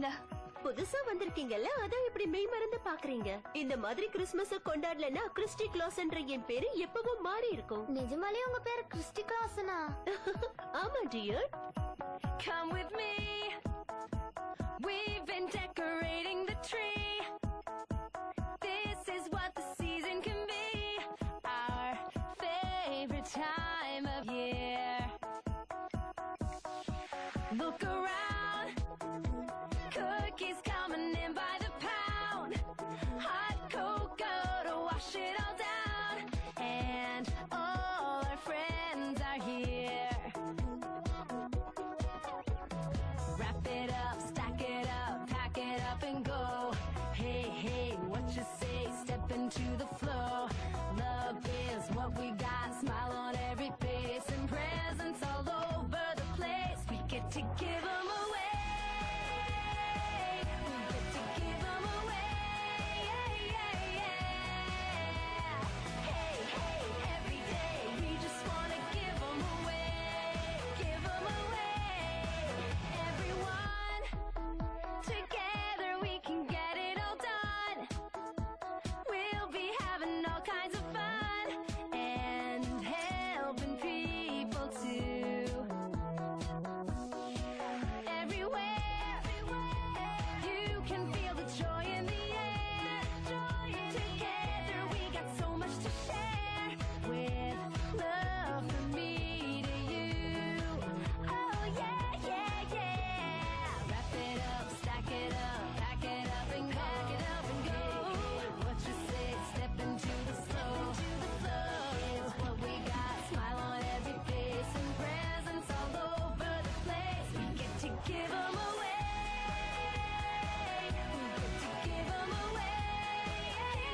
இருக்கீங்க? புதுசா வந்திருக்கீங்கல்ல, அதான் இப்படி மெய் மறந்து பாக்குறீங்க. இந்த மாதிரி கிறிஸ்துமஸ கொண்டாடலன்னா கிறிஸ்டி கிளாஸ்ன்ற என் பேரு எப்பவும் மாறி இருக்கும். நிஜமாலே உங்க பேரு கிறிஸ்டி கிளாஸ்னா? ஆமா dear. Come with me. We've been decorating the tree. This is what the season can be. Our favorite time of year. Look around. Cookies coming in by the pound. Hot cocoa to wash it all down. And all our friends are here. Wrap it up, stack it up, pack it up and go. Hey, hey, what you say? Step into the flow. Love is what we got. Smile on every face and presents all over the place. We get to give them away. We get to give them away. Yeah, yeah, yeah. Hey, hey, every day we just wanna give them away. Give them away. Everyone, together we can get it all done. We'll be having all kinds of fun and helping people too. Everywhere, you can feel the joy in the air. Together we got so much to share with love from me to you. Oh yeah, yeah, yeah. Wrap it up, stack it up, pack it up and go. What you say? Step into the flow. It's what we got. Smile on every face and presents all over the place. We get to give them away. We get to give them away. Hey,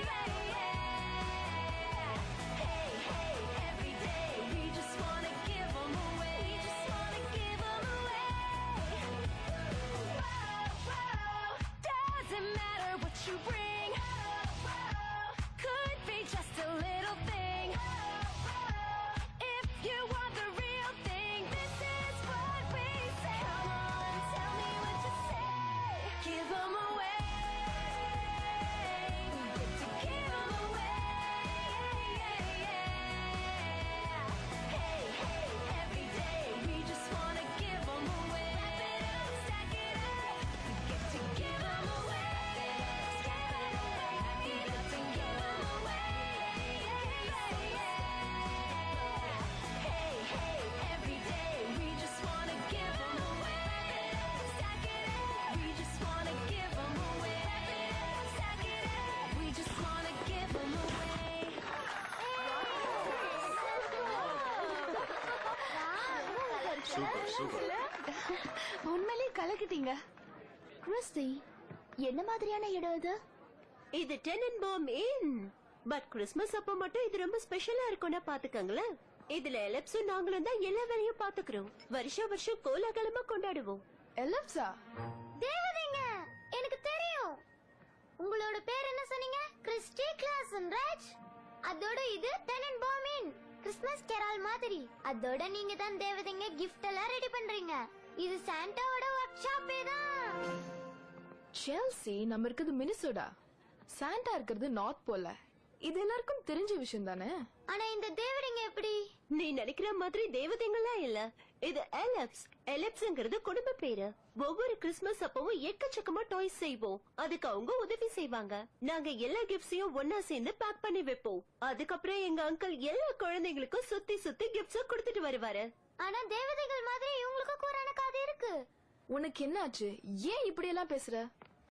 hey, every day we just wanna give them away. We just wanna give them away. Whoa, whoa, doesn't matter what you bring. Could be just a little thing. If you want the real thing, this is what we say. Come on, tell me what you say. Give them away. We get to give them away. Hey, hey, every day we just wanna give them away. Wrap it up, stack it up. We get to give them away. Pack it up and give them away. Hey, hey, every day we just wanna give them away. Stack it up, we just wanna give them away. Stack it up, we just wanna give them away. Super super. உண்மையிலே கலக்கிட்டீங்க. Christie, என்ன மாதிரியான இடம் இது? இது டெனன்போம் இன். But Christmas அப்ப மட்டும் இது ரொம்ப ஸ்பெஷலா இருக்கும்னா பாத்துக்கங்களேன். இதுல எலப்ஸும் நாங்களும் தான் எல்லா வேலையும் பாத்துக்கிறோம். வருஷம் வருஷம் கோலாகலமா கொண்டாடுவோம். எல்லப்ஸா? தேவதைங்க, எனக்கு தெரியும். உங்களோட பேர் என்ன சொன்னீங்க? Christy Klaus, right? அதோட இது டெனன்போம் கிறிஸ்மஸ் கேரால் மாதிரி. அதோட நீங்க தான் தேவதைங்க கிஃப்ட் எல்லாம் ரெடி பண்றீங்க. இது சாண்டாவோட ஒர்க் ஷாப்பே தான். செல்சி நம்ம இருக்குது மினிசோடா, சாண்டா இருக்கிறது நார்த் போல. இது எல்லாருக்கும் தெரிஞ்ச விஷயம் தானே. ஆனா இந்த தேவதைங்க எப்படி? நீ நினைக்கிற மாதிரி தேவதைங்களா இல்ல. இது எலப்ஸ். எலப்ஸ்ங்கிறது குடும்ப பேரு. ஒவ்வொரு கிறிஸ்மஸ் அப்பவும் எக்கச்சக்கமா டாய்ஸ் செய்வோம். அதுக்கு அவங்க உதவி செய்வாங்க. நாங்க எல்லா கிஃப்ட்ஸையும் ஒன்னா சேர்ந்து பேக் பண்ணி வைப்போம். அதுக்கப்புறம் எங்க அங்கிள் எல்லா குழந்தைங்களுக்கும் சுத்தி சுத்தி கிஃப்ட்ஸ கொடுத்துட்டு வருவாரு. ஆனா தேவதைகள் மாதிரி இவங்களுக்கு கூறான கதை இருக்கு. உனக்கு என்ன ஆச்சு? ஏன் இப்படி எல்லாம் பேசுற?